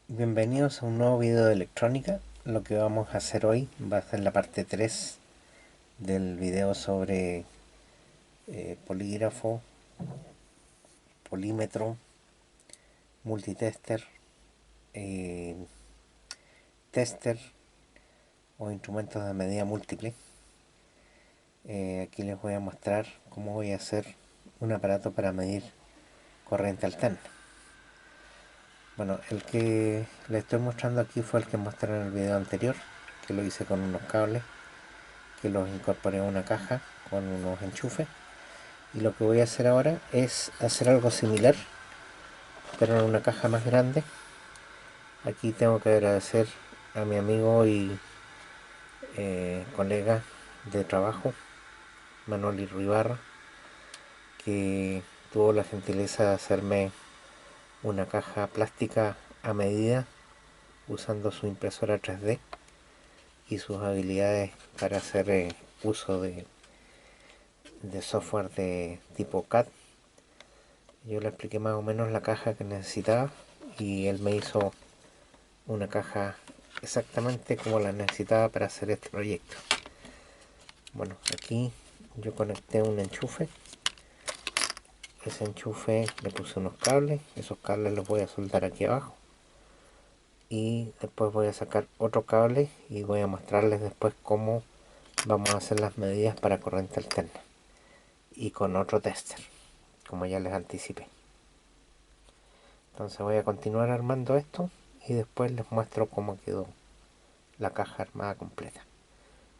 Bienvenidos a un nuevo video de electrónica. Lo que vamos a hacer hoy va a ser la parte 3 del video sobre polígrafo, polímetro, multitester, eh, tester o instrumentos de medida múltiple. Aquí les voy a mostrar cómo voy a hacer un aparato para medir corriente alterna. Bueno, el que les estoy mostrando aquí fue el que mostré en el video anterior, que lo hice con unos cables que los incorporé a una caja con unos enchufes, y lo que voy a hacer ahora es hacer algo similar pero en una caja más grande. Aquí tengo que agradecer a mi amigo y colega de trabajo Manuel Irribarra, que tuvo la gentileza de hacerme una caja plástica a medida usando su impresora 3D y sus habilidades para hacer uso de software de tipo CAD. Yo le expliqué más o menos la caja que necesitaba y él me hizo una caja exactamente como la necesitaba para hacer este proyecto. Bueno, aquí yo conecté un enchufe. Ese enchufe le puse unos cables, esos cables los voy a soldar aquí abajo y después voy a sacar otro cable y voy a mostrarles después cómo vamos a hacer las medidas para corriente alterna y con otro tester, como ya les anticipé. Entonces voy a continuar armando esto y después les muestro cómo quedó la caja armada completa.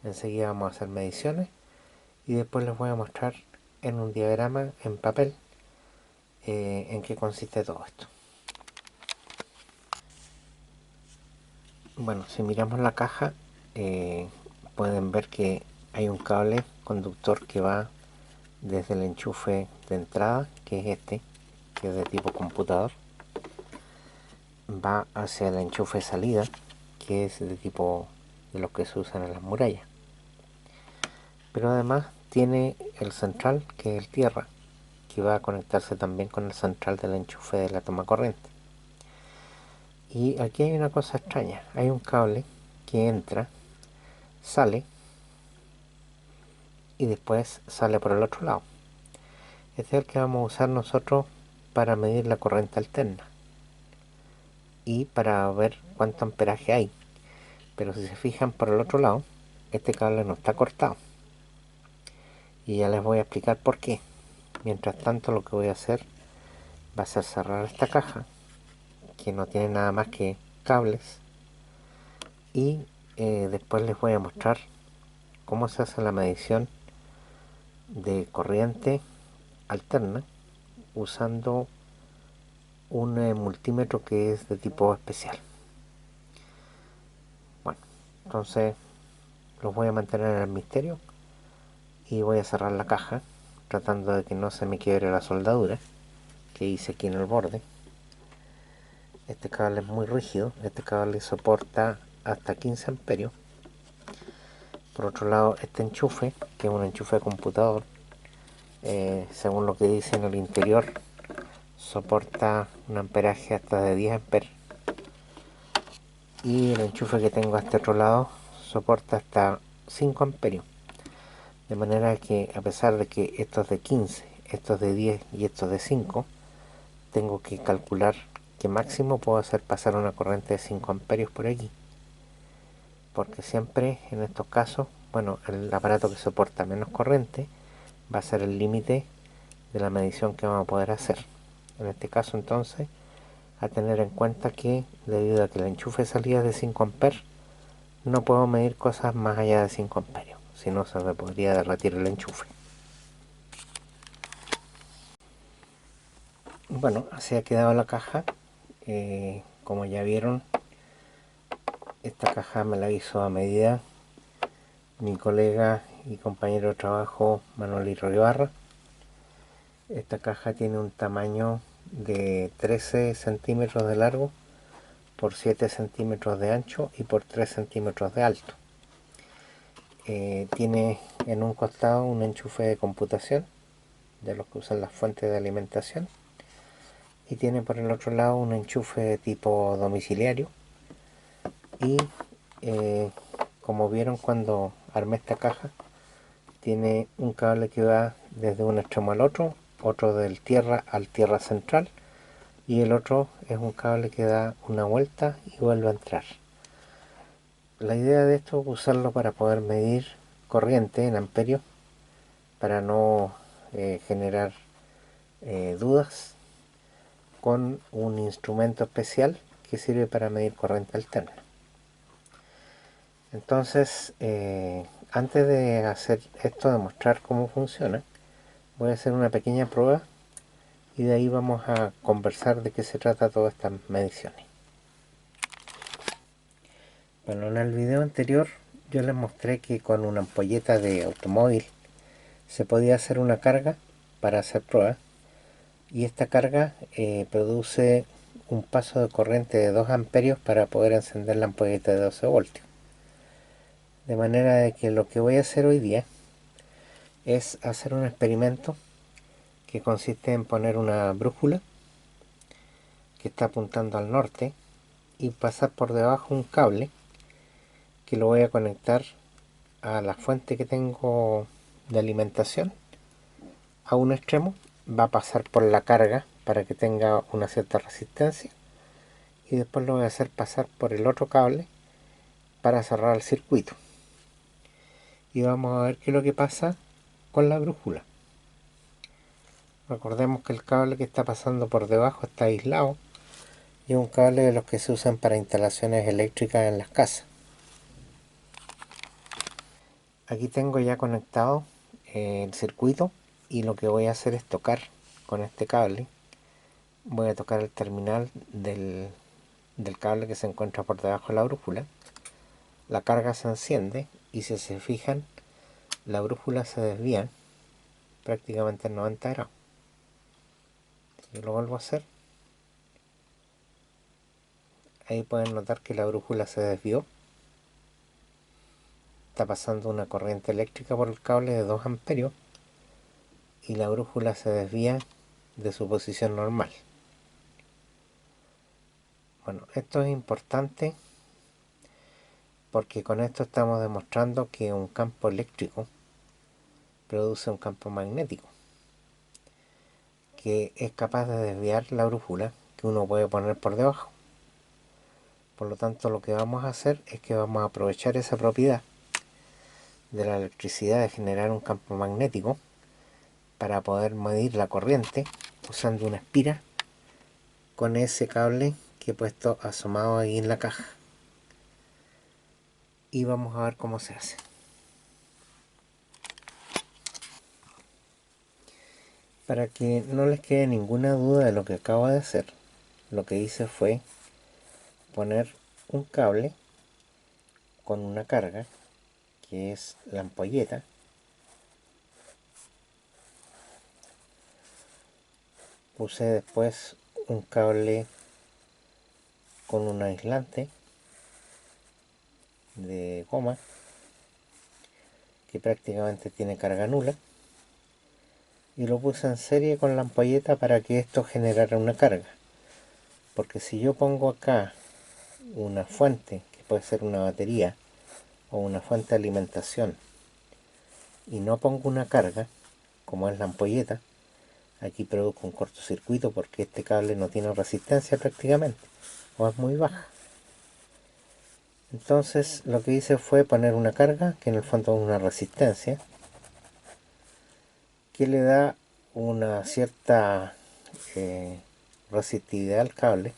Enseguida vamos a hacer mediciones y después les voy a mostrar en un diagrama en papel en qué consiste todo esto. Bueno, si miramos la caja pueden ver que hay un cable conductor que va desde el enchufe de entrada, que es este, que es de tipo computador, va hacia el enchufe salida, que es de tipo de los que se usan en las murallas, pero además tiene el central, que es el tierra, que va a conectarse también con el central del enchufe de la toma corriente. Y aquí hay una cosa extraña, hay un cable que entra, sale y después sale por el otro lado. Este es el que vamos a usar nosotros para medir la corriente alterna y para ver cuánto amperaje hay. Pero si se fijan por el otro lado, este cable no está cortado y ya les voy a explicar por qué. Mientras tanto, lo que voy a hacer va a ser cerrar esta caja, que no tiene nada más que cables, y después les voy a mostrar cómo se hace la medición de corriente alterna usando un multímetro que es de tipo especial. Bueno, entonces los voy a mantener en el misterio y voy a cerrar la caja tratando de que no se me quiebre la soldadura que hice aquí en el borde. Este cable es muy rígido, este cable soporta hasta 15 amperios. Por otro lado, este enchufe, que es un enchufe de computador, según lo que dice en el interior, soporta un amperaje hasta de 10 amperes. Y el enchufe que tengo a este otro lado soporta hasta 5 amperios. De manera que, a pesar de que esto es de 15, esto es de 10 y esto es de 5, tengo que calcular que máximo puedo hacer pasar una corriente de 5 amperios por aquí. Porque siempre en estos casos, bueno, el aparato que soporta menos corriente va a ser el límite de la medición que vamos a poder hacer. En este caso entonces, a tener en cuenta que debido a que el enchufe de salida es de 5 amperes, no puedo medir cosas más allá de 5 amperios, si no se me podría derretir el enchufe. Bueno, así ha quedado la caja. Como ya vieron, esta caja me la hizo a medida mi colega y compañero de trabajo Manuel Irribarra. Esta caja tiene un tamaño de 13 centímetros de largo por 7 centímetros de ancho y por 3 centímetros de alto. Tiene en un costado un enchufe de computación, de los que usan las fuentes de alimentación, y tiene por el otro lado un enchufe tipo domiciliario. Y como vieron cuando armé esta caja, tiene un cable que va desde un extremo al otro del tierra al tierra central, y el otro es un cable que da una vuelta y vuelve a entrar. La idea de esto es usarlo para poder medir corriente en amperios, para no generar dudas, con un instrumento especial que sirve para medir corriente alterna. Entonces, antes de hacer esto, de mostrar cómo funciona, voy a hacer una pequeña prueba y de ahí vamos a conversar de qué se trata todas estas mediciones. Bueno, en el video anterior yo les mostré que con una ampolleta de automóvil se podía hacer una carga para hacer pruebas, y esta carga produce un paso de corriente de 2 amperios para poder encender la ampolleta de 12 voltios. De manera de que lo que voy a hacer hoy día es hacer un experimento que consiste en poner una brújula que está apuntando al norte y pasar por debajo un cable que lo voy a conectar a la fuente que tengo de alimentación a un extremo. Va a pasar por la carga para que tenga una cierta resistencia, y después lo voy a hacer pasar por el otro cable para cerrar el circuito, y vamos a ver qué es lo que pasa con la brújula. Recordemos que el cable que está pasando por debajo está aislado y es un cable de los que se usan para instalaciones eléctricas en las casas. Aquí tengo ya conectado el circuito, y lo que voy a hacer es tocar con este cable. Voy a tocar el terminal del cable que se encuentra por debajo de la brújula. La carga se enciende y, si se fijan, la brújula se desvía prácticamente en 90 grados. Si yo lo vuelvo a hacer, ahí pueden notar que la brújula se desvió. Está pasando una corriente eléctrica por el cable de 2 amperios y la brújula se desvía de su posición normal. Bueno, esto es importante porque con esto estamos demostrando que un campo eléctrico produce un campo magnético que es capaz de desviar la brújula que uno puede poner por debajo. Por lo tanto, lo que vamos a hacer es que vamos a aprovechar esa propiedad de la electricidad de generar un campo magnético para poder medir la corriente usando una espira con ese cable que he puesto asomado ahí en la caja. Y vamos a ver cómo se hace. Para que no les quede ninguna duda de lo que acabo de hacer, lo que hice fue poner un cable con una carga, que es la ampolleta. Puse después un cable con un aislante de goma que prácticamente tiene carga nula, y lo puse en serie con la ampolleta para que esto generara una carga. Porque si yo pongo acá una fuente, que puede ser una batería o una fuente de alimentación, y no pongo una carga, como es la ampolleta, aquí produzco un cortocircuito porque este cable no tiene resistencia prácticamente, o es muy baja. Entonces lo que hice fue poner una carga, que en el fondo es una resistencia, que le da una cierta resistividad al cable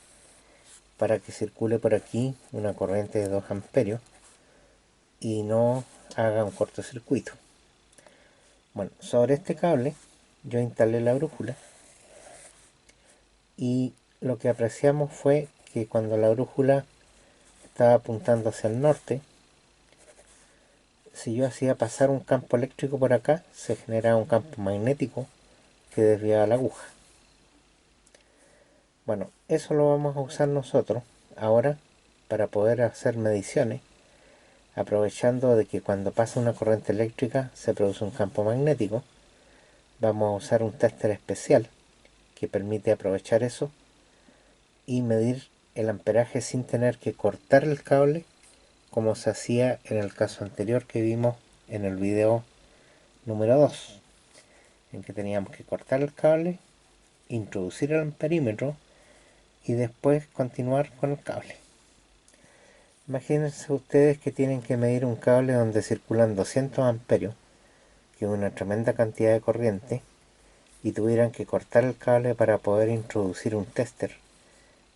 para que circule por aquí una corriente de 2 amperios y no haga un cortocircuito. Bueno, sobre este cable yo instalé la brújula, y lo que apreciamos fue que cuando la brújula estaba apuntando hacia el norte, si yo hacía pasar un campo eléctrico por acá, se generaba un campo magnético que desviaba la aguja. Bueno, eso lo vamos a usar nosotros ahora para poder hacer mediciones, aprovechando de que cuando pasa una corriente eléctrica se produce un campo magnético. Vamos a usar un tester especial que permite aprovechar eso y medir el amperaje sin tener que cortar el cable, como se hacía en el caso anterior que vimos en el video número 2, en que teníamos que cortar el cable, introducir el amperímetro y después continuar con el cable. Imagínense ustedes que tienen que medir un cable donde circulan 200 amperios, que es una tremenda cantidad de corriente, y tuvieran que cortar el cable para poder introducir un tester,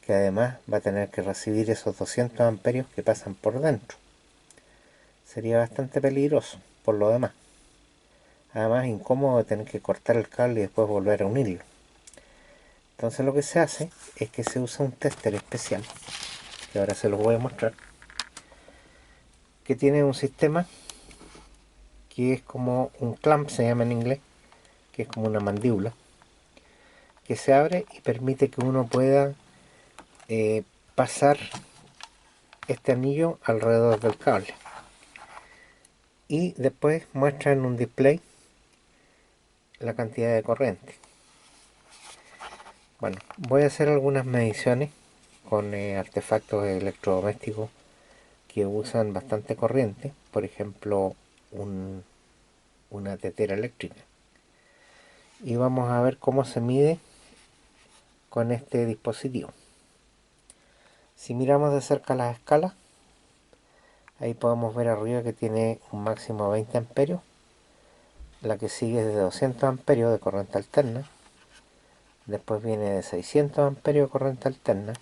que además va a tener que recibir esos 200 amperios que pasan por dentro. Sería bastante peligroso, por lo demás. Además, incómodo tener que cortar el cable y después volver a unirlo. Entonces lo que se hace es que se usa un tester especial, que ahora se los voy a mostrar, que tiene un sistema que es como un clamp, se llama en inglés, que es como una mandíbula, que se abre y permite que uno pueda pasar este anillo alrededor del cable. Y después muestra en un display la cantidad de corriente. Bueno, voy a hacer algunas mediciones con artefactos electrodomésticos que usan bastante corriente, por ejemplo una tetera eléctrica, y vamos a ver cómo se mide con este dispositivo. Si miramos de cerca las escalas, ahí podemos ver arriba que tiene un máximo de 20 amperios, la que sigue es de 200 amperios de corriente alterna, después viene de 600 amperios de corriente alterna,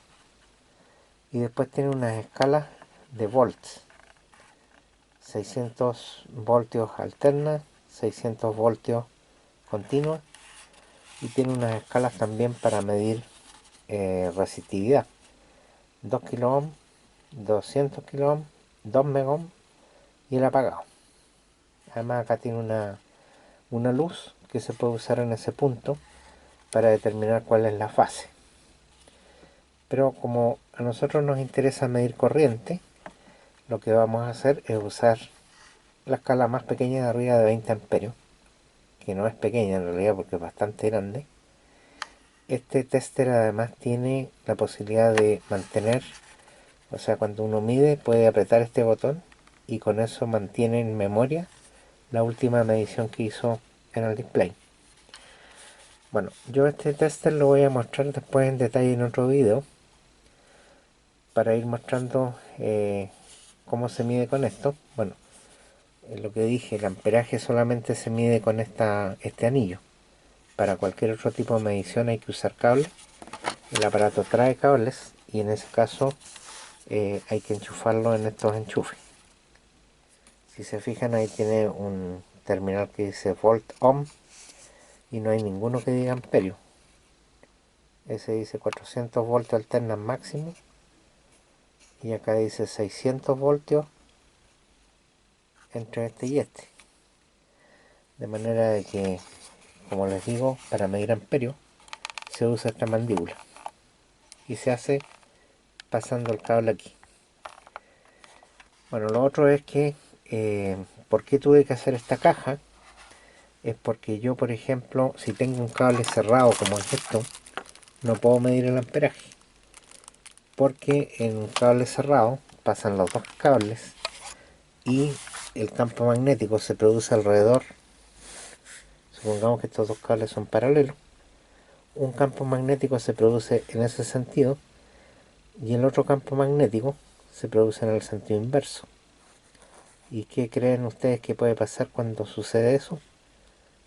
y después tiene unas escalas de volts, 600 voltios alterna, 600 voltios continua, y tiene unas escalas también para medir resistividad, 2 kilo ohm, 200 kilo ohm, 2 mega ohm y el apagado. Además acá tiene una luz que se puede usar en ese punto para determinar cuál es la fase. Pero como a nosotros nos interesa medir corriente, lo que vamos a hacer es usar la escala más pequeña de arriba de 20 amperios, que no es pequeña en realidad porque es bastante grande. Este tester además tiene la posibilidad de mantener, o sea, cuando uno mide puede apretar este botón y con eso mantiene en memoria la última medición que hizo en el display. Bueno, yo este tester lo voy a mostrar después en detalle en otro video, para ir mostrando cómo se mide con esto. Bueno, lo que dije, el amperaje solamente se mide con este anillo. Para cualquier otro tipo de medición hay que usar cables. El aparato trae cables y en ese caso hay que enchufarlo en estos enchufes. Si se fijan, ahí tiene un terminal que dice volt ohm y no hay ninguno que diga amperio. Ese dice 400 voltios alternas máximo y acá dice 600 voltios entre este y este. De manera de que, como les digo, para medir amperio se usa esta mandíbula y se hace pasando el cable aquí. Bueno, lo otro es que ¿por qué tuve que hacer esta caja? Es porque yo, por ejemplo, si tengo un cable cerrado como es esto, no puedo medir el amperaje, porque en un cable cerrado pasan los dos cables y el campo magnético se produce alrededor. Supongamos que estos dos cables son paralelos, un campo magnético se produce en ese sentido y el otro campo magnético se produce en el sentido inverso. ¿Y qué creen ustedes que puede pasar cuando sucede eso?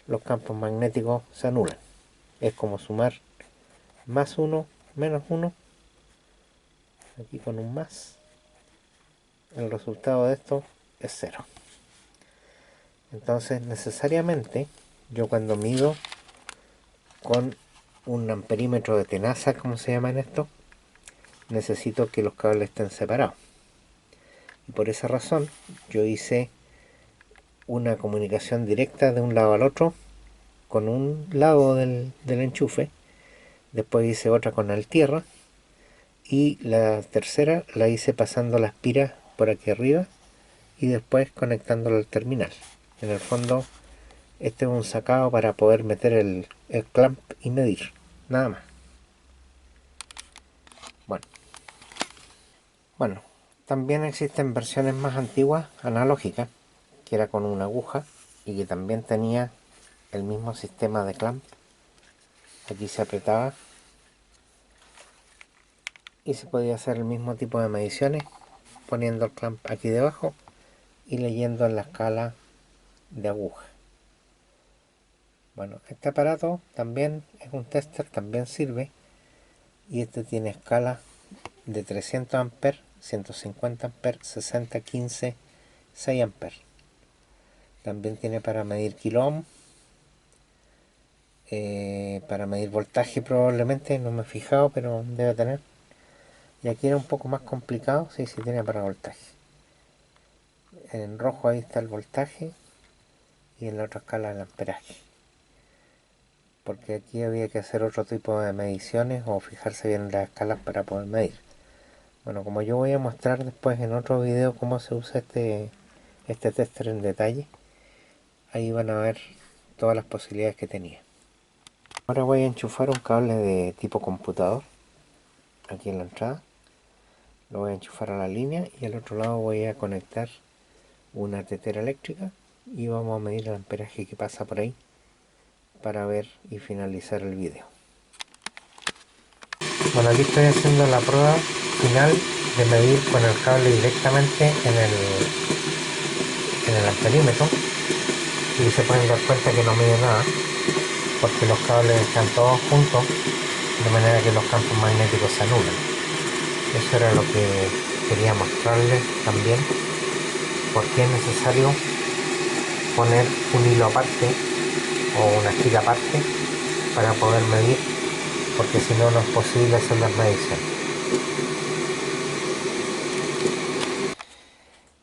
Los campos magnéticos se anulan. Es como sumar más 1 menos 1, aquí con un más. El resultado de esto es 0. Entonces necesariamente yo cuando mido con un amperímetro de tenaza, como se llama en esto, necesito que los cables estén separados. Y por esa razón yo hice una comunicación directa de un lado al otro con un lado del enchufe, después hice otra con el tierra y la tercera la hice pasando las piras por aquí arriba y después conectándola al terminal. En el fondo este es un sacado para poder meter el clamp y medir, nada más. Bueno, también existen versiones más antiguas, analógicas, que era con una aguja y que también tenía el mismo sistema de clamp. Aquí se apretaba y se podía hacer el mismo tipo de mediciones poniendo el clamp aquí debajo y leyendo en la escala de aguja. Bueno, este aparato también es un tester, también sirve, y este tiene escala de 300 amperes, 150 amperes, 60, 15, 6 amperes. También tiene para medir kilo ohm, para medir voltaje probablemente, no me he fijado, pero debe tener. Y aquí era un poco más complicado, sí, sí tiene para voltaje. En rojo ahí está el voltaje y en la otra escala el amperaje. Porque aquí había que hacer otro tipo de mediciones o fijarse bien en las escalas para poder medir. Bueno, como yo voy a mostrar después en otro video cómo se usa este tester en detalle, ahí van a ver todas las posibilidades que tenía. Ahora voy a enchufar un cable de tipo computador aquí en la entrada. Lo voy a enchufar a la línea y al otro lado voy a conectar una tetera eléctrica y vamos a medir el amperaje que pasa por ahí para ver y finalizar el video. Bueno, aquí estoy haciendo la prueba final de medir con el cable directamente en el amperímetro y se pueden dar cuenta que no mide nada porque los cables están todos juntos de manera que los campos magnéticos se anulan. Eso era lo que quería mostrarles también, porque es necesario poner un hilo aparte o una gira aparte para poder medir, porque si no, no es posible hacer las mediciones.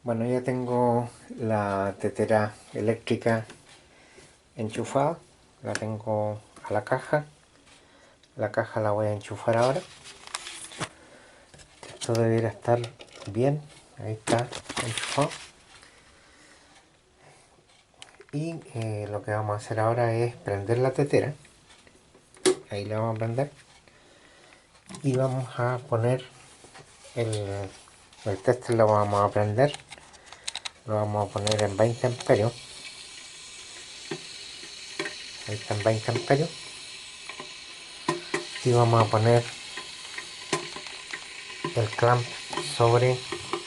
Bueno, ya tengo la tetera eléctrica enchufada, la tengo a la caja la voy a enchufar ahora. Esto debería estar bien, ahí está enchufado. Y lo que vamos a hacer ahora es prender la tetera, ahí la vamos a prender y vamos a poner el tester, lo vamos a prender, lo vamos a poner en 20 amperios, ahí está en 20 amperios, y vamos a poner el clamp sobre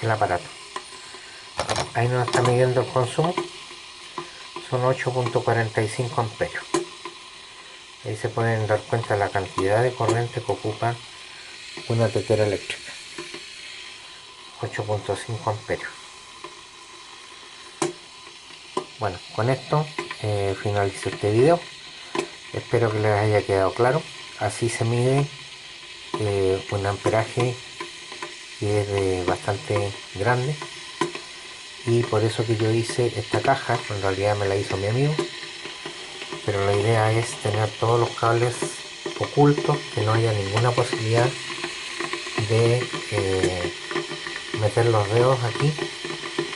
el aparato. Ahí nos está midiendo el consumo, son 8.45 amperios. Ahí se pueden dar cuenta de la cantidad de corriente que ocupa una tetera eléctrica, 8.5 amperios. Bueno, con esto finalizo este video. Espero que les haya quedado claro. Así se mide un amperaje que es bastante grande, y por eso que yo hice esta caja. En realidad me la hizo mi amigo, pero la idea es tener todos los cables ocultos, que no haya ninguna posibilidad de meter los dedos aquí.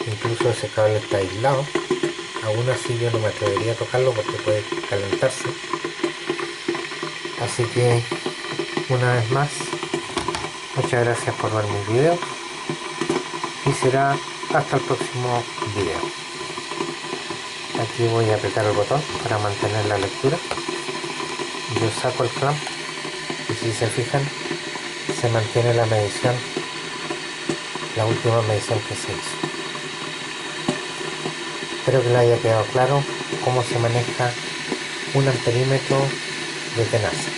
Incluso ese cable está aislado, aún así yo no me atrevería a tocarlo porque puede calentarse. Así que una vez más, muchas gracias por ver mis videos y será hasta el próximo video. Aquí voy a apretar el botón para mantener la lectura. Yo saco el clamp y si se fijan, se mantiene la medición, la última medición que se hizo. Espero que les haya quedado claro cómo se maneja un amperímetro de tenaza.